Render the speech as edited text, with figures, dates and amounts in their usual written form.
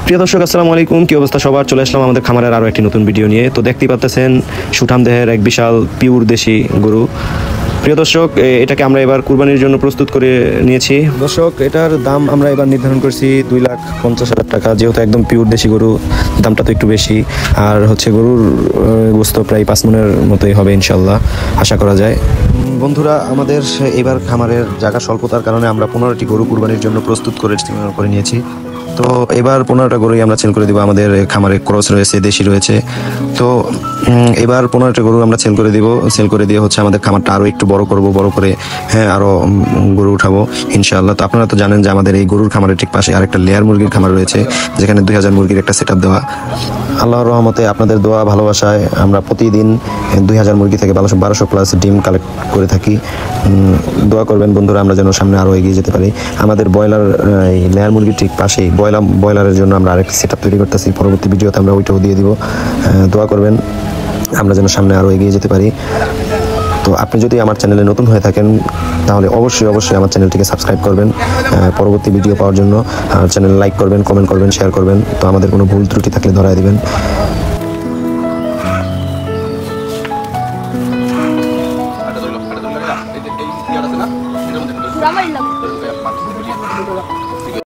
প্রিয় দর্শক আসসালামু আলাইকুম, কি অবস্থা সবার? চলে আসলাম আমাদের খামারের আরও একটি নতুন ভিডিও নিয়ে। তো দেখতেই পাচ্ছেন সুঠাম দেহের এক বিশাল পিওর দেশি গরু। প্রিয় দর্শক, এটাকে আমরা এবার কুরবানির জন্য প্রস্তুত করে নিয়েছি। দর্শক, এটার দাম আমরা এবার নির্ধারণ করছি 2,50,000 টাকা। যেহেতু একদম পিওর দেশি গরু, দামটা তো একটু বেশি। আর হচ্ছে গরুর গোস্ত প্রায় 5 মণের মতোই হবে ইনশাল্লাহ, আশা করা যায়। বন্ধুরা, আমাদের এবার খামারের জায়গা স্বল্পতার কারণে আমরা 15টি গরু কুরবানির জন্য প্রস্তুত করে নিয়েছি। তো এবার 15টা গরুই আমরা সেল করে দিব। আমাদের খামারে ক্রস রয়েছে, দেশি রয়েছে। তো এবার 15টা গরু আমরা সেল করে দিয়ে হচ্ছে আমাদের খামারটা আরও একটু বড় করে আরও গরু উঠাবো ইনশাআল্লাহ। তো আপনারা তো জানেন যে আমাদের এই গরুর খামারের ঠিক পাশে আরেকটা লেয়ার মুরগির খামার রয়েছে, যেখানে 2000 মুরগির একটা সেট আপ দেওয়া। আল্লাহর রহমতে আপনাদের দোয়া ভালোবাসায় আমরা প্রতিদিন 2000 মুরগি থেকে 1200 প্লাস ডিম কালেক্ট করে থাকি। দোয়া করবেন বন্ধুরা, আমরা যেন সামনে আরও এগিয়ে যেতে পারি। আমাদের ব্রয়লার এই লেয়ার মুরগির ঠিক পাশেই ব্রয়লারের জন্য আমরা আরেকটি সেট আপ তৈরি করতেছি। পরবর্তী ভিডিওতে আমরা ওইটাও দিয়ে দিব। দোয়া করবেন আমরা যেন সামনে আরও এগিয়ে যেতে পারি। তো আপনি যদি আমার চ্যানেলে নতুন হয়ে থাকেন তাহলে অবশ্যই আমার চ্যানেলটিকে সাবস্ক্রাইব করবেন পরবর্তী ভিডিও পাওয়ার জন্য। আর চ্যানেল লাইক করবেন, কমেন্ট করবেন, শেয়ার করবেন। তো আমাদের কোনো ভুল ত্রুটি থাকলে ধরায় দিবেন। Ramai lang.